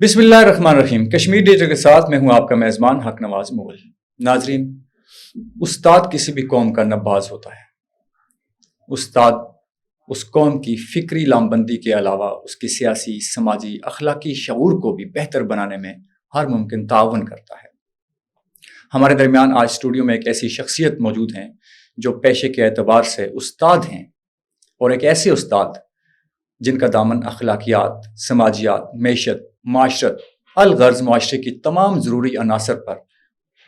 بسم اللہ الرحمن الرحیم. کشمیر ڈیجیٹل کے ساتھ میں ہوں آپ کا میزبان حق نواز مغل. ناظرین، استاد کسی بھی قوم کا نباز ہوتا ہے. استاد اس قوم کی فکری لامبندی کے علاوہ اس کی سیاسی، سماجی، اخلاقی شعور کو بھی بہتر بنانے میں ہر ممکن تعاون کرتا ہے. ہمارے درمیان آج اسٹوڈیو میں ایک ایسی شخصیت موجود ہیں جو پیشے کے اعتبار سے استاد ہیں، اور ایک ایسے استاد جن کا دامن اخلاقیات، سماجیات، معیشت، معاشرت، الغرض معاشرے کی تمام ضروری عناصر پر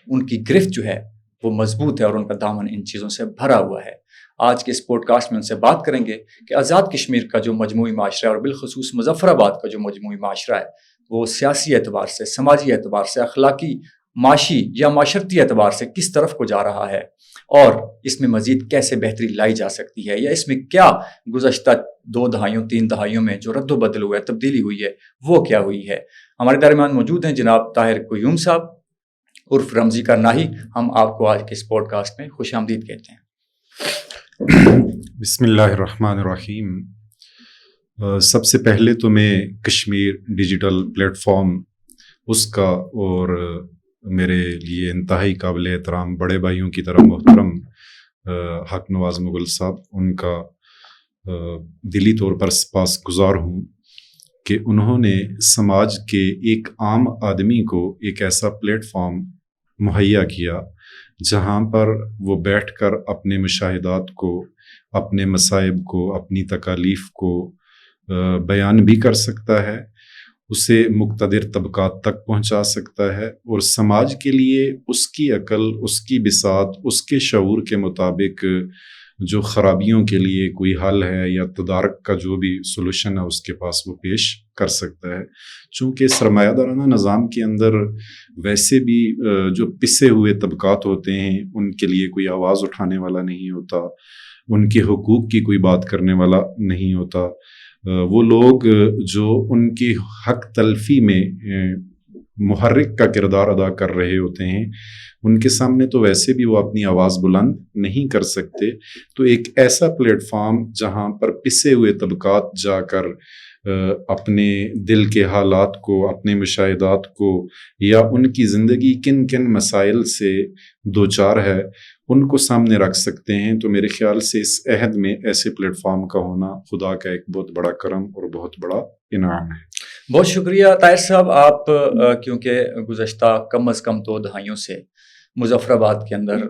ان کی گرفت جو ہے وہ مضبوط ہے، اور ان کا دامن ان چیزوں سے بھرا ہوا ہے. آج کے اس پوڈ کاسٹ میں ان سے بات کریں گے کہ آزاد کشمیر کا جو مجموعی معاشرہ ہے، اور بالخصوص مظفر آباد کا جو مجموعی معاشرہ ہے، وہ سیاسی اعتبار سے، سماجی اعتبار سے، اخلاقی، معاشی یا معاشرتی اعتبار سے کس طرف کو جا رہا ہے، اور اس میں مزید کیسے بہتری لائی جا سکتی ہے، یا اس میں کیا گزشتہ 2 دہائیوں 3 دہائیوں میں جو رد و بدل ہوا ہے، تبدیلی ہوئی ہے، وہ کیا ہوئی ہے. ہمارے درمیان موجود ہیں جناب طاہر قیوم صاحب عرف رمزی کرناہی. ہم آپ کو آج کے اس پوڈ کاسٹ میں خوش آمدید کہتے ہیں. بسم اللہ الرحمن الرحیم. سب سے پہلے تو میں کشمیر ڈیجیٹل پلیٹ فارم اس کا اور میرے لیے انتہائی قابل احترام بڑے بھائیوں کی طرح محترم حق نواز مغل صاحب، ان کا دلی طور پر سپاس گزار ہوں کہ انہوں نے سماج کے ایک عام آدمی کو ایک ایسا پلیٹ فارم مہیا کیا جہاں پر وہ بیٹھ کر اپنے مشاہدات کو، اپنے مصائب کو، اپنی تکالیف کو بیان بھی کر سکتا ہے، اسے مقتدر طبقات تک پہنچا سکتا ہے، اور سماج کے لیے اس کی عقل، اس کی بساط، اس کے شعور کے مطابق جو خرابیوں کے لیے کوئی حل ہے یا تدارک کا جو بھی سولوشن ہے اس کے پاس وہ پیش کر سکتا ہے. چونکہ سرمایہ دارانہ نظام کے اندر ویسے بھی جو پسے ہوئے طبقات ہوتے ہیں ان کے لیے کوئی آواز اٹھانے والا نہیں ہوتا، ان کے حقوق کی کوئی بات کرنے والا نہیں ہوتا. وہ لوگ جو ان کی حق تلفی میں محرک کا کردار ادا کر رہے ہوتے ہیں، ان کے سامنے تو ویسے بھی وہ اپنی آواز بلند نہیں کر سکتے. تو ایک ایسا پلیٹ فارم جہاں پر پسے ہوئے طبقات جا کر اپنے دل کے حالات کو، اپنے مشاہدات کو، یا ان کی زندگی کن کن مسائل سے دوچار ہے ان کو سامنے رکھ سکتے ہیں. تو میرے خیال سے اس عہد میں ایسے پلیٹ فارم کا ہونا خدا کا ایک بہت بڑا کرم اور بہت بڑا انعام ہے. بہت شکریہ طاہر صاحب. آپ کیونکہ گزشتہ کم از کم 2 دہائیوں سے مظفر آباد کے اندر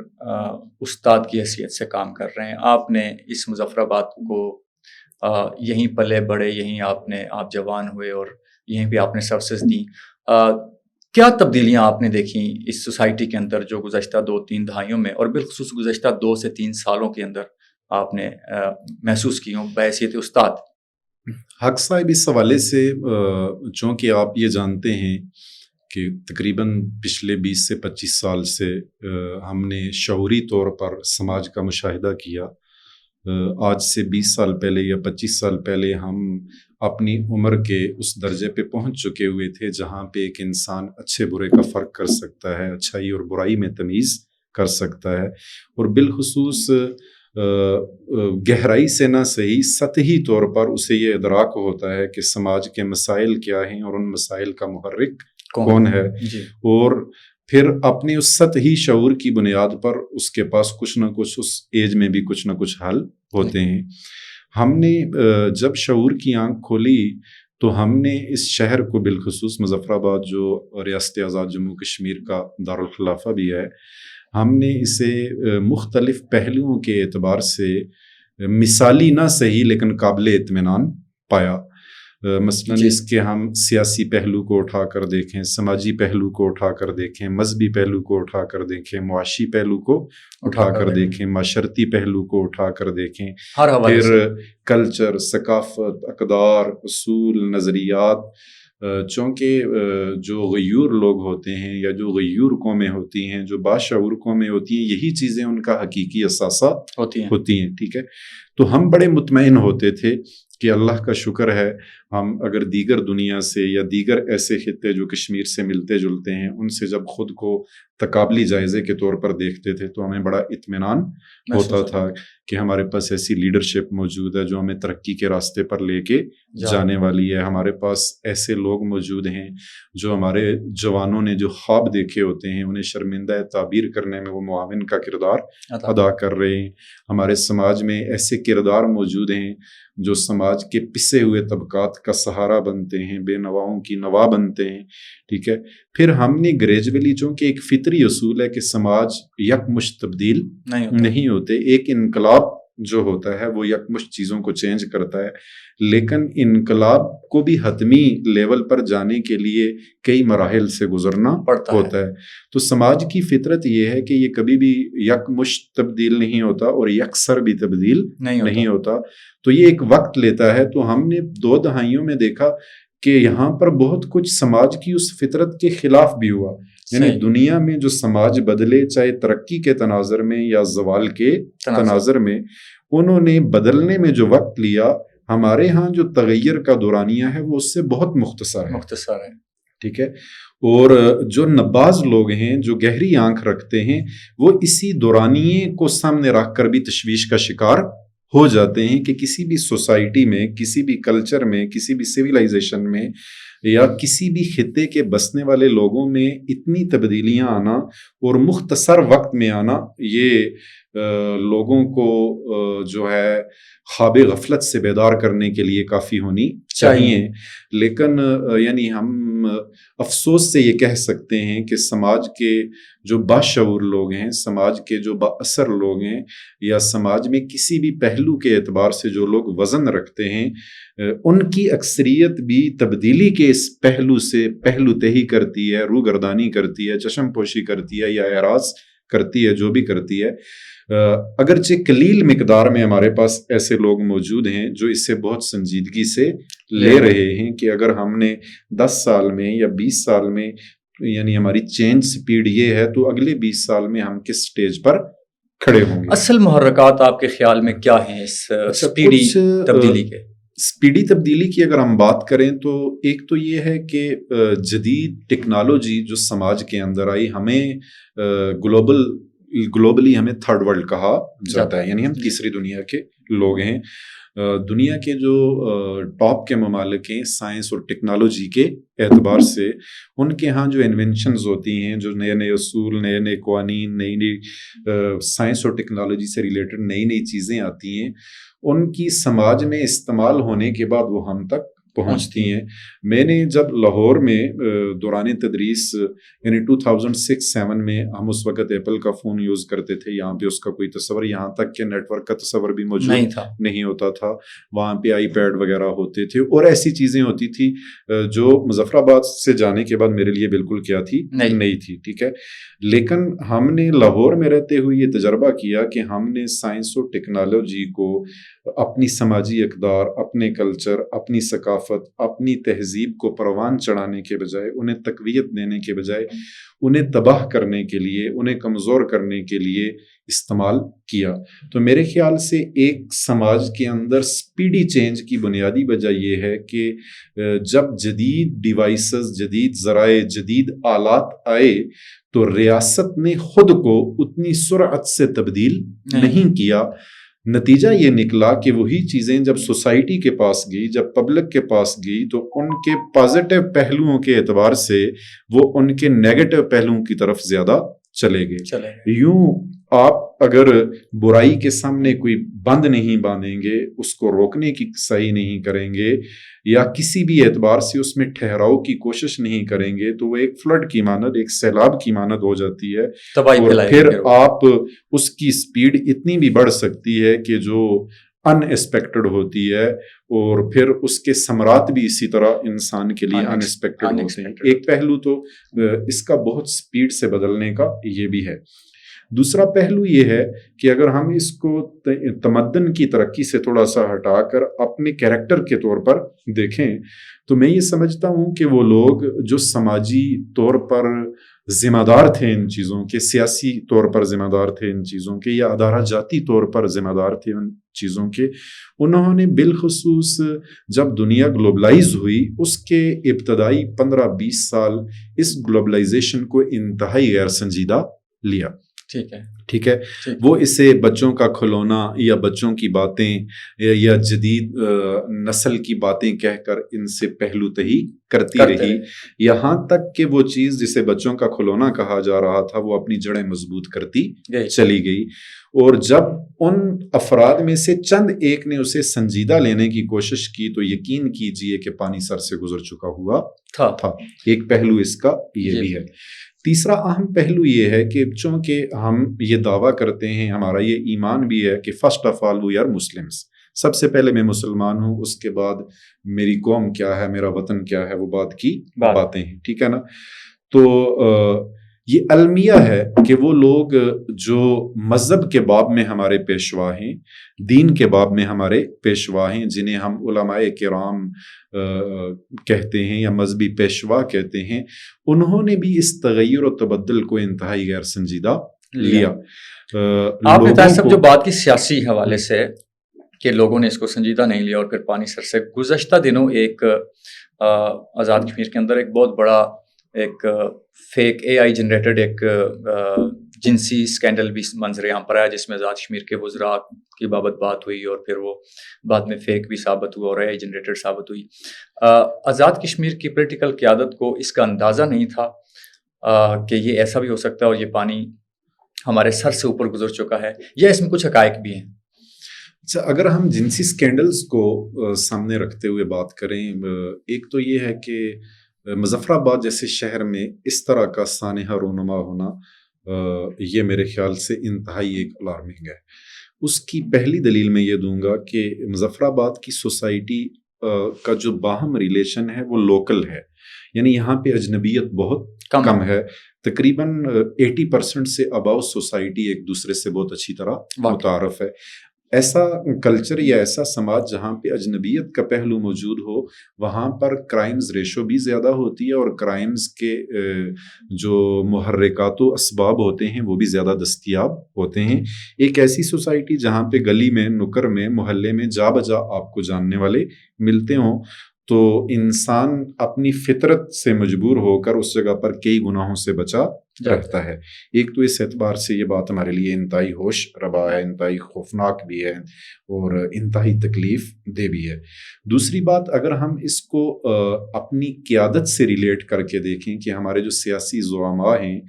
استاد کی حیثیت سے کام کر رہے ہیں، آپ نے اس مظفر آباد کو یہیں پلے بڑے، یہیں آپ جوان ہوئے اور یہیں پہ آپ نے سروسز دیں. کیا تبدیلیاں آپ نے دیکھیں اس سوسائٹی کے اندر جو گزشتہ 2-3 دہائیوں میں، اور بالخصوص گزشتہ 2 سے 3 سالوں کے اندر آپ نے محسوس کی ہوں بحیثیت استاد؟ حق صاحب، اس حوالے سے چونکہ آپ یہ جانتے ہیں کہ تقریباً پچھلے 20 سے 25 سال سے ہم نے شعوری طور پر سماج کا مشاہدہ کیا. آج سے 20 سال پہلے یا 25 سال پہلے ہم اپنی عمر کے اس درجے پہ پہنچ چکے ہوئے تھے جہاں پہ ایک انسان اچھے برے کا فرق کر سکتا ہے، اچھائی اور برائی میں تمیز کر سکتا ہے، اور بالخصوص گہرائی سے نہ صحیح سطحی طور پر اسے یہ ادراک ہوتا ہے کہ سماج کے مسائل کیا ہیں اور ان مسائل کا محرک کون ہے. اور پھر اپنی اس سطحی شعور کی بنیاد پر اس کے پاس کچھ نہ کچھ اس ایج میں بھی کچھ نہ کچھ حل ہوتے ہیں. ہم نے جب شعور کی آنکھ کھولی تو ہم نے اس شہر کو، بالخصوص مظفر آباد جو ریاست آزاد جموں کشمیر کا دارالخلافہ بھی ہے، ہم نے اسے مختلف پہلوؤں کے اعتبار سے مثالی نہ صحیح لیکن قابل اطمینان پایا. مثلاً اس کے ہم سیاسی پہلو کو اٹھا کر دیکھیں، سماجی پہلو کو اٹھا کر دیکھیں، مذہبی پہلو کو اٹھا کر دیکھیں، معاشی پہلو کو اٹھا کر دیکھیں، معاشرتی پہلو کو اٹھا کر دیکھیں، پھر کلچر، ثقافت، اقدار، اصول، نظریات. چونکہ جو غیور لوگ ہوتے ہیں یا جو غیور قومیں ہوتی ہیں، جو باشعور قومیں ہوتی ہیں، یہی چیزیں ان کا حقیقی اثاثہ ہوتی ہیں. ٹھیک ہے. تو ہم بڑے مطمئن ہوتے تھے کہ اللہ کا شکر ہے ہم اگر دیگر دنیا سے یا دیگر ایسے خطے جو کشمیر سے ملتے جلتے ہیں ان سے جب خود کو تقابلی جائزے کے طور پر دیکھتے تھے تو ہمیں بڑا اطمینان ہوتا تھا کہ ہمارے پاس ایسی لیڈرشپ موجود ہے جو ہمیں ترقی کے راستے پر لے کے جانے والی ہے. ہمارے پاس ایسے لوگ موجود ہیں جو ہمارے جوانوں نے جو خواب دیکھے ہوتے ہیں انہیں شرمندہ تعبیر کرنے میں وہ معاون کا کردار ادا کر رہے ہیں. ہمارے سماج میں ایسے کردار موجود ہیں جو سماج کے پسے ہوئے طبقات کا سہارا بنتے ہیں, بے نواؤں کی نوا بنتے ہیں. ٹھیک ہے, پھر ہم نے گریجولی, چونکہ ایک فطری اصول ہے کہ سماج یکمشت تبدیل نہیں ہوتے, ایک انقلاب جو ہوتا ہے وہ یکمشت چیزوں کو چینج کرتا ہے, لیکن انقلاب کو بھی حتمی لیول پر جانے کے لیے کئی مراحل سے گزرنا ہوتا ہے. تو سماج کی فطرت یہ ہے کہ یہ کبھی بھی یکمشت تبدیل نہیں ہوتا اور یکسر بھی تبدیل نہیں ہوتا. تو یہ ایک وقت لیتا ہے. تو ہم نے 2 دہائیوں میں دیکھا کہ یہاں پر بہت کچھ سماج کی اس فطرت کے خلاف بھی ہوا. یعنی دنیا میں جو سماج بدلے, چاہے ترقی کے تناظر میں یا زوال کے تناظر میں, انہوں نے بدلنے میں جو وقت لیا, ہمارے ہاں جو تغیر کا دورانیہ ہے وہ اس سے بہت مختصر ہے. ٹھیک ہے, اور جو نباز لوگ ہیں, جو گہری آنکھ رکھتے ہیں, وہ اسی دورانیے کو سامنے رکھ کر بھی تشویش کا شکار ہو جاتے ہیں کہ کسی بھی سوسائٹی میں, کسی بھی کلچر میں, کسی بھی سویلائزیشن میں یا کسی بھی خطے کے بسنے والے لوگوں میں اتنی تبدیلیاں آنا اور مختصر وقت میں آنا, یہ لوگوں کو جو ہے خواب غفلت سے بیدار کرنے کے لیے کافی ہونی چاہیے. لیکن یعنی ہم افسوس سے یہ کہہ سکتے ہیں کہ سماج کے جو باشعور لوگ ہیں, سماج کے جو با اثر لوگ ہیں, یا سماج میں کسی بھی پہلو کے اعتبار سے جو لوگ وزن رکھتے ہیں, ان کی اکثریت بھی تبدیلی کے اس پہلو سے پہلو تہی کرتی ہے, روگردانی کرتی ہے, چشم پوشی کرتی ہے یا اعراض کرتی ہے, جو بھی کرتی ہے. اگرچہ قلیل مقدار میں ہمارے پاس ایسے لوگ موجود ہیں جو اس سے بہت سنجیدگی سے لے رہے ہیں کہ اگر ہم نے 10 سال میں یا 20 سال میں, یعنی ہماری چینج سپیڈ یہ ہے, تو اگلے 20 سال میں ہم کس سٹیج پر کھڑے ہوں گے. اصل محرکات آپ کے خیال میں کیا ہیں اس سپیڈی تبدیلی کے؟ سپیڈی تبدیلی کی اگر ہم بات کریں تو ایک تو یہ ہے کہ جدید ٹیکنالوجی جو سماج کے اندر آئی, ہمیں گلوبلی ہمیں تھرڈ ورلڈ کہا جاتا ہے, یعنی ہم تیسری دنیا کے لوگ ہیں. دنیا کے جو ٹاپ کے ممالک ہیں سائنس اور ٹیکنالوجی کے اعتبار سے, ان کے ہاں جو انوینشنز ہوتی ہیں, جو نئے نئے اصول, نئے نئے قوانین, نئی نئی سائنس اور ٹیکنالوجی سے ریلیٹڈ نئی نئی چیزیں آتی ہیں, ان کی سماج میں استعمال ہونے کے بعد وہ ہم تک پہنچتی ہیں. میں نے جب لاہور میں دوران تدریس یعنی 2006-07 میں, ہم اس وقت ایپل کا فون یوز کرتے تھے, یہاں پہ اس کا کوئی تصور, یہاں تک کہ نیٹ ورک کا تصور بھی موجود نہیں ہوتا تھا. وہاں پہ آئی پیڈ وغیرہ ہوتے تھے اور ایسی چیزیں ہوتی تھی جو مظفر آباد سے جانے کے بعد میرے لیے بالکل کیا تھی, نہیں تھی. ٹھیک ہے, لیکن ہم نے لاہور میں رہتے ہوئے یہ تجربہ کیا کہ ہم نے سائنس اور ٹیکنالوجی کو اپنی سماجی اقدار, اپنے کلچر, اپنی ثقافت, اپنی تہذیب کو پروان چڑھانے کے بجائے, انہیں تقویت دینے کے بجائے, انہیں تباہ کرنے کے لیے, انہیں کمزور کرنے کے لیے استعمال کیا. تو میرے خیال سے ایک سماج کے اندر سپیڈی چینج کی بنیادی وجہ یہ ہے کہ جب جدید ڈیوائسز, جدید ذرائع, جدید آلات آئے تو ریاست نے خود کو اتنی سرعت سے تبدیل نہیں کیا. نتیجہ یہ نکلا کہ وہی چیزیں جب سوسائٹی کے پاس گئی, جب پبلک کے پاس گئی, تو ان کے پازیٹیو پہلوؤں کے اعتبار سے وہ ان کے نیگیٹو پہلوؤں کی طرف زیادہ چلے گئے. یوں آپ اگر برائی کے سامنے کوئی بند نہیں باندھیں گے, اس کو روکنے کی صحیح نہیں کریں گے, یا کسی بھی اعتبار سے اس میں ٹھہراؤ کی کوشش نہیں کریں گے, تو وہ ایک فلڈ کی مانند, ایک سیلاب کی مانند ہو جاتی ہے. اور پھر آپ اس کی سپیڈ اتنی بھی بڑھ سکتی ہے کہ جو ان ایکسپیکٹڈ ہوتی ہے, اور پھر اس کے ثمرات بھی اسی طرح انسان کے لیے ان ایکسپیکٹڈ ہوتے ہیں. ایک پہلو تو اس کا بہت سپیڈ سے بدلنے کا یہ بھی ہے. دوسرا پہلو یہ ہے کہ اگر ہم اس کو تمدن کی ترقی سے تھوڑا سا ہٹا کر اپنے کیریکٹر کے طور پر دیکھیں, تو میں یہ سمجھتا ہوں کہ وہ لوگ جو سماجی طور پر ذمہ دار تھے ان چیزوں کے، سیاسی طور پر ذمہ دار تھے ان چیزوں کے، یا ادارہ جاتی طور پر ذمہ دار تھے ان چیزوں کے، انہوں نے بالخصوص جب دنیا گلوبلائز ہوئی اس کے ابتدائی 15-20 سال اس گلوبلائزیشن کو انتہائی غیر سنجیدہ لیا. ٹھیک ہے. وہ اسے بچوں کا کھلونا یا بچوں کی باتیں یا جدید نسل کی باتیں کہہ کر ان سے پہلو تہی کرتی رہی، یہاں تک کہ وہ چیز جسے بچوں کا کھلونا کہا جا رہا تھا وہ اپنی جڑیں مضبوط کرتی چلی گئی. اور جب ان افراد میں سے چند ایک نے اسے سنجیدہ لینے کی کوشش کی تو یقین کیجئے کہ پانی سر سے گزر چکا ہوا تھا. ایک پہلو اس کا یہ بھی ہے. تیسرا اہم پہلو یہ ہے کہ چونکہ ہم یہ دعویٰ کرتے ہیں، ہمارا یہ ایمان بھی ہے کہ first of all we are Muslims, سب سے پہلے میں مسلمان ہوں، اس کے بعد میری قوم کیا ہے، میرا وطن کیا ہے، وہ بات کی باتیں ہیں. ٹھیک ہے نا. تو یہ المیہ ہے کہ وہ لوگ جو مذہب کے باب میں ہمارے پیشوا ہیں، دین کے باب میں ہمارے پیشوا ہیں، جنہیں ہم علماء کرام کہتے ہیں یا مذہبی پیشوا کہتے ہیں، انہوں نے بھی اس تغیر و تبدل کو انتہائی غیر سنجیدہ لیا. آپ نے صاحب جو بات کی سیاسی حوالے سے کہ لوگوں نے اس کو سنجیدہ نہیں لیا اور پھر پانی سر سے، گزشتہ دنوں ایک آزاد کشمیر کے اندر ایک بہت بڑا ایک فیک اے آئی جنریٹڈ ایک جنسی اسکینڈل بھی منظر عام پر آیا، جس میں آزاد کشمیر کے وزراء کی بابت بات ہوئی اور پھر وہ بعد میں فیک بھی ثابت ہوا اور اے آئی جنریٹڈ ثابت ہوئی. آزاد کشمیر کی پولیٹیکل قیادت کو اس کا اندازہ نہیں تھا کہ یہ ایسا بھی ہو سکتا ہے اور یہ پانی ہمارے سر سے اوپر گزر چکا ہے، یا اس میں کچھ حقائق بھی ہیں؟ اچھا، اگر ہم جنسی اسکینڈلز کو سامنے رکھتے ہوئے بات کریں، ایک تو یہ ہے کہ مظفر آباد جیسے شہر میں اس طرح کا سانحہ رونما ہونا یہ میرے خیال سے انتہائی ایک الارمنگ ہے. اس کی پہلی دلیل میں یہ دوں گا کہ مظفر آباد کی سوسائٹی کا جو باہم ریلیشن ہے وہ لوکل ہے، یعنی یہاں پہ اجنبیت بہت کم ہے. تقریباً 80% سے اباؤ سوسائٹی ایک دوسرے سے بہت اچھی طرح متعارف ہے. ایسا کلچر یا ایسا سماج جہاں پہ اجنبیت کا پہلو موجود ہو، وہاں پر کرائمز ریشو بھی زیادہ ہوتی ہے اور کرائمز کے جو محرکات و اسباب ہوتے ہیں وہ بھی زیادہ دستیاب ہوتے ہیں. ایک ایسی سوسائٹی جہاں پہ گلی میں، نکر میں، محلے میں جا بجا آپ کو جاننے والے ملتے ہوں تو انسان اپنی فطرت سے مجبور ہو کر اس جگہ پر کئی گناہوں سے بچا رکھتا ہے. ایک تو اس اعتبار سے یہ بات ہمارے لیے انتہائی ہوش ربا ہے، انتہائی خوفناک بھی ہے اور انتہائی تکلیف دہ بھی ہے. دوسری بات، اگر ہم اس کو اپنی قیادت سے ریلیٹ کر کے دیکھیں کہ ہمارے جو سیاسی زعماء ہیں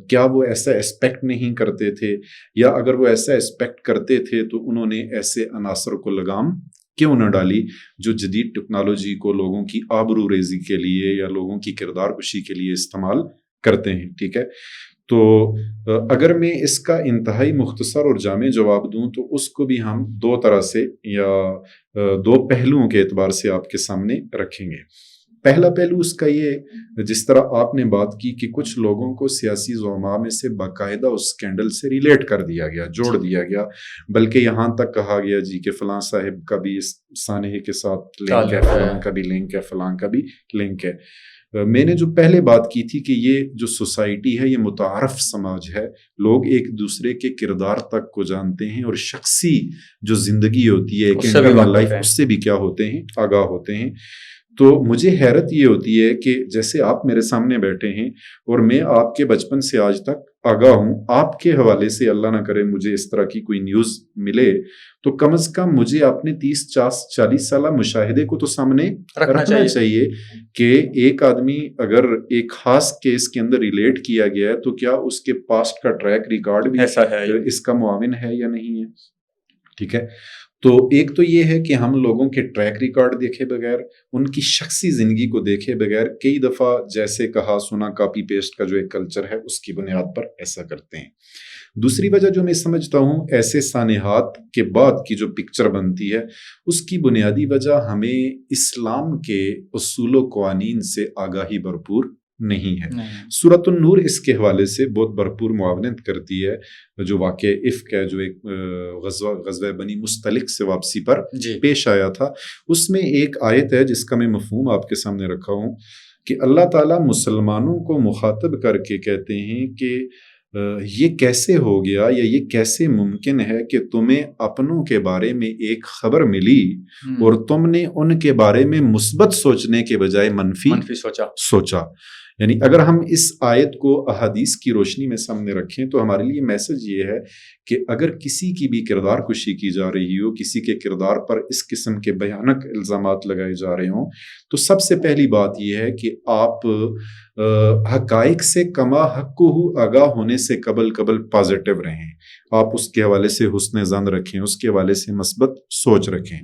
کیا وہ ایسا ایسپیکٹ نہیں کرتے تھے، یا اگر وہ ایسا ایسپیکٹ کرتے تھے تو انہوں نے ایسے عناصر کو لگام کیوں نہ ڈالی جو جدید ٹیکنالوجی کو لوگوں کی آبرو ریزی کے لیے یا لوگوں کی کردار کشی کے لیے استعمال کرتے ہیں. ٹھیک ہے. تو اگر میں اس کا انتہائی مختصر اور جامع جواب دوں تو اس کو بھی ہم دو طرح سے یا دو پہلوؤں کے اعتبار سے آپ کے سامنے رکھیں گے. پہلا پہلو اس کا یہ، جس طرح آپ نے بات کی کہ کچھ لوگوں کو سیاسی زعماء میں سے باقاعدہ اس اسکینڈل سے ریلیٹ کر دیا گیا، جوڑ دیا گیا، بلکہ یہاں تک کہا گیا جی کہ فلاں صاحب کا بھی اس سانحے کے ساتھ لنک ہے، فلاں کا بھی لنک ہے، فلاں کا بھی لنک ہے. میں نے جو پہلے بات کی تھی کہ یہ جو سوسائٹی ہے یہ متعارف سماج ہے، لوگ ایک دوسرے کے کردار تک کو جانتے ہیں اور شخصی جو زندگی ہوتی ہے ایک انٹرنل لائف، اس سے بھی کیا ہوتے ہیں، آگاہ ہوتے ہیں. تو مجھے حیرت یہ ہوتی ہے کہ جیسے آپ میرے سامنے بیٹھے ہیں اور میں آپ کے بچپن سے آج تک آگاہ ہوں، آپ کے حوالے سے اللہ نہ کرے مجھے اس طرح کی کوئی نیوز ملے تو کم از کم مجھے اپنے 30-40 سالہ مشاہدے کو تو سامنے رکھنا چاہیے کہ ایک آدمی اگر ایک خاص کیس کے اندر ریلیٹ کیا گیا ہے تو کیا اس کے پاسٹ کا ٹریک ریکارڈ بھی ایسا ہے، اس کا معاون ہے یا نہیں ہے. ٹھیک ہے. تو ایک تو یہ ہے کہ ہم لوگوں کے ٹریک ریکارڈ دیکھے بغیر، ان کی شخصی زندگی کو دیکھے بغیر کئی دفعہ جیسے کہا سنا کاپی پیسٹ کا جو ایک کلچر ہے اس کی بنیاد پر ایسا کرتے ہیں. دوسری وجہ جو میں سمجھتا ہوں ایسے سانحات کے بعد کی جو پکچر بنتی ہے اس کی بنیادی وجہ ہمیں اسلام کے اصول و قوانین سے آگاہی بھرپور نہیں ہے. سورۃ النور اس کے حوالے سے بہت بھرپور معاونت کرتی ہے. جو واقعہ افک ہے جو ایک غزوہ بنی مستلق سے واپسی پر پیش آیا تھا، اس میں ایک آیت ہے جس کا میں مفہوم آپ کے سامنے رکھا ہوں. کہ اللہ تعالیٰ مسلمانوں کو مخاطب کر کے کہتے ہیں کہ یہ کیسے ہو گیا یا یہ کیسے ممکن ہے کہ تمہیں اپنوں کے بارے میں ایک خبر ملی اور تم نے ان کے بارے میں مثبت سوچنے کے بجائے منفی سوچا. یعنی اگر ہم اس آیت کو احادیث کی روشنی میں سامنے رکھیں تو ہمارے لیے میسج یہ ہے کہ اگر کسی کی بھی کردار کشی کی جا رہی ہو، کسی کے کردار پر اس قسم کے بھیانک الزامات لگائے جا رہے ہوں، تو سب سے پہلی بات یہ ہے کہ آپ حقائق سے کما حق آگاہ ہونے سے قبل پازیٹیو رہیں. آپ اس کے حوالے سے حسن ظن رکھیں، اس کے حوالے سے مثبت سوچ رکھیں.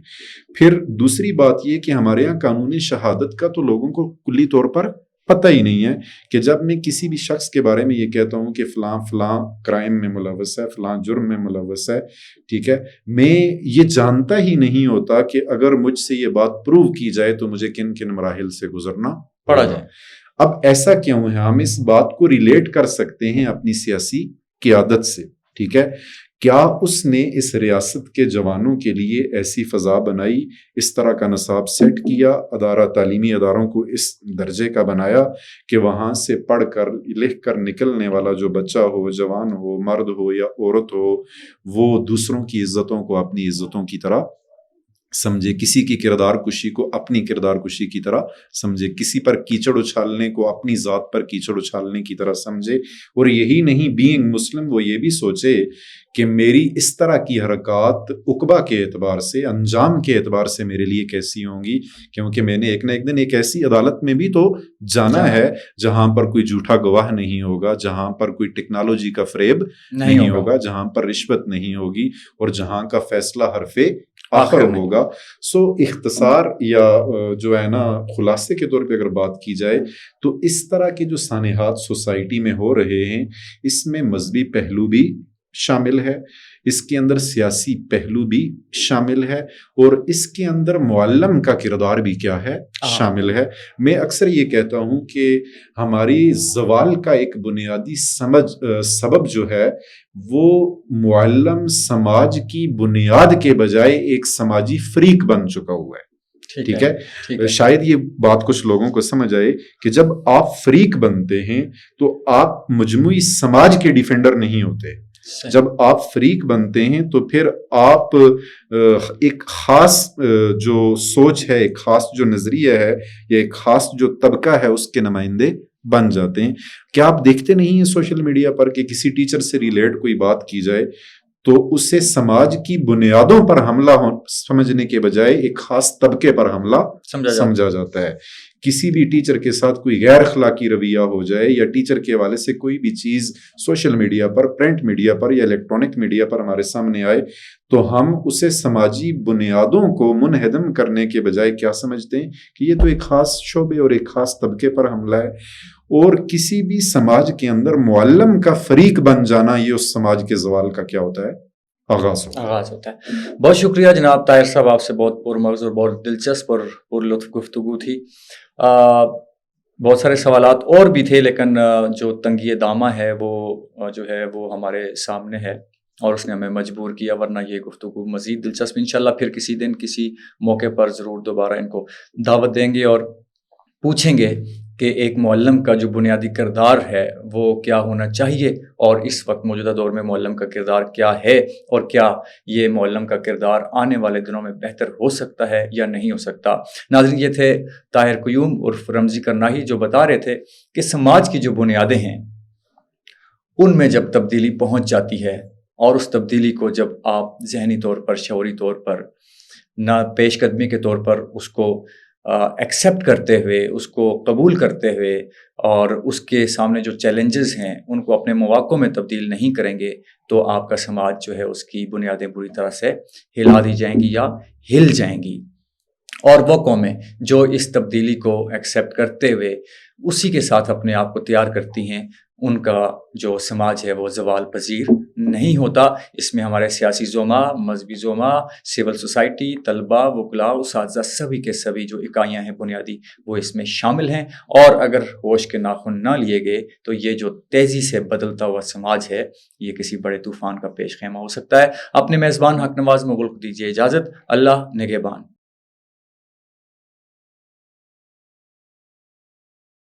پھر دوسری بات یہ کہ ہمارے یہاں قانونی شہادت کا تو لوگوں کو کلی طور پر پتہ ہی نہیں ہے کہ جب میں کسی بھی شخص کے بارے میں یہ کہتا ہوں کہ فلاں کرائم میں ملوث ہے، فلاں جرم میں ملوث ہے، ٹھیک ہے، میں یہ جانتا ہی نہیں ہوتا کہ اگر مجھ سے یہ بات پروو کی جائے تو مجھے کن کن مراحل سے گزرنا پڑا جائے. اب ایسا کیوں ہے؟ ہم اس بات کو ریلیٹ کر سکتے ہیں اپنی سیاسی قیادت سے. ٹھیک ہے، کیا اس نے اس ریاست کے جوانوں کے لیے ایسی فضا بنائی، اس طرح کا نصاب سیٹ کیا، تعلیمی اداروں کو اس درجے کا بنایا کہ وہاں سے پڑھ کر لکھ کر نکلنے والا جو بچہ ہو، جوان ہو، مرد ہو یا عورت ہو، وہ دوسروں کی عزتوں کو اپنی عزتوں کی طرح سمجھے، کسی کی کردار کشی کو اپنی کردار کشی کی طرح سمجھے، کسی پر کیچڑ اچھالنے کو اپنی ذات پر کیچڑ اچھالنے کی طرح سمجھے، اور یہی نہیں، بینگ مسلم وہ یہ بھی سوچے کہ میری اس طرح کی حرکات عقبہ کے اعتبار سے، انجام کے اعتبار سے میرے لیے کیسی ہوں گی، کیونکہ میں نے ایک نہ ایک دن ایک ایسی عدالت میں بھی تو جانا ہے جہاں پر کوئی جھوٹا گواہ نہیں ہوگا، جہاں پر کوئی ٹیکنالوجی کا فریب نہیں ہوگا، جہاں پر رشوت نہیں ہوگی، اور جہاں کا فیصلہ حرف آخر ہوگا. سو اختصار یا جو ہے نا خلاصے کے طور پہ اگر بات کی جائے تو اس طرح کے جو سانحات سوسائٹی میں ہو رہے ہیں، اس میں مذہبی پہلو بھی شامل ہے، اس کے اندر سیاسی پہلو بھی شامل ہے، اور اس کے اندر معلم کا کردار بھی کیا ہے، شامل ہے. میں اکثر یہ کہتا ہوں کہ ہماری زوال کا ایک بنیادی سبب جو ہے وہ معلم سماج کی بنیاد کے بجائے ایک سماجی فریق بن چکا ہوا ہے. ٹھیک ہے، شاید یہ بات کچھ لوگوں کو سمجھ آئے کہ جب آپ فریق بنتے ہیں تو آپ مجموعی سماج کے ڈیفینڈر نہیں ہوتے. جب آپ فریق بنتے ہیں تو پھر آپ ایک خاص جو سوچ ہے، ایک خاص جو نظریہ ہے، یا ایک خاص جو طبقہ ہے، اس کے نمائندے بن جاتے ہیں. کیا آپ دیکھتے نہیں ہیں سوشل میڈیا پر کہ کسی ٹیچر سے ریلیٹ کوئی بات کی جائے تو اسے سماج کی بنیادوں پر حملہ سمجھنے کے بجائے ایک خاص طبقے پر حملہ سمجھا جاتا ہے. کسی بھی ٹیچر کے ساتھ کوئی غیر اخلاقی رویہ ہو جائے، یا ٹیچر کے حوالے سے کوئی بھی چیز سوشل میڈیا پر، پرنٹ میڈیا پر یا الیکٹرانک میڈیا پر ہمارے سامنے آئے تو ہم اسے سماجی بنیادوں کو منہدم کرنے کے بجائے کیا سمجھتے ہیں کہ یہ تو ایک خاص شعبے اور ایک خاص طبقے پر حملہ ہے. اور کسی بھی سماج کے اندر معلم کا فریق بن جانا، یہ اس سماج کے زوال کا کیا ہوتا ہے، آغاز ہوتا ہے. بہت شکریہ جناب طاہر صاحب، آپ سے بہت پرمغز اور بہت دلچسپ اور پرلطف گفتگو تھی. بہت سارے سوالات اور بھی تھے، لیکن جو تنگی دامہ ہے وہ جو ہے وہ ہمارے سامنے ہے اور اس نے ہمیں مجبور کیا، ورنہ یہ گفتگو مزید دلچسپ انشاءاللہ پھر کسی دن کسی موقع پر ضرور دوبارہ ان کو دعوت دیں گے اور پوچھیں گے کہ ایک معلم کا جو بنیادی کردار ہے وہ کیا ہونا چاہیے، اور اس وقت موجودہ دور میں معلم کا کردار کیا ہے، اور کیا یہ معلم کا کردار آنے والے دنوں میں بہتر ہو سکتا ہے یا نہیں ہو سکتا. ناظرین، یہ تھے طاہر قیوم عرف رمزی کرناہی، جو بتا رہے تھے کہ سماج کی جو بنیادیں ہیں ان میں جب تبدیلی پہنچ جاتی ہے، اور اس تبدیلی کو جب آپ ذہنی طور پر، شعوری طور پر، نہ پیش قدمی کے طور پر اس کو ایکسیپٹ کرتے ہوئے، اس کو قبول کرتے ہوئے، اور اس کے سامنے جو چیلنجز ہیں ان کو اپنے مواقع میں تبدیل نہیں کریں گے، تو آپ کا سماج جو ہے اس کی بنیادیں بری طرح سے ہلا دی جائیں گی یا ہل جائیں گی. اور وہ قومیں جو اس تبدیلی کو ایکسیپٹ کرتے ہوئے اسی کے ساتھ اپنے آپ کو تیار کرتی ہیں، ان کا جو سماج ہے وہ زوال پذیر نہیں ہوتا. اس میں ہمارے سیاسی زعما، مذہبی زعما، سول سوسائٹی، طلباء، وکلاء، اساتذہ، سبھی کے سبھی جو اکائیاں ہیں بنیادی، وہ اس میں شامل ہیں. اور اگر ہوش کے ناخن نہ لیے گئے تو یہ جو تیزی سے بدلتا ہوا سماج ہے یہ کسی بڑے طوفان کا پیش خیمہ ہو سکتا ہے. اپنے میزبان حق نواز مغل کو دیجیے اجازت. اللہ نگہبان.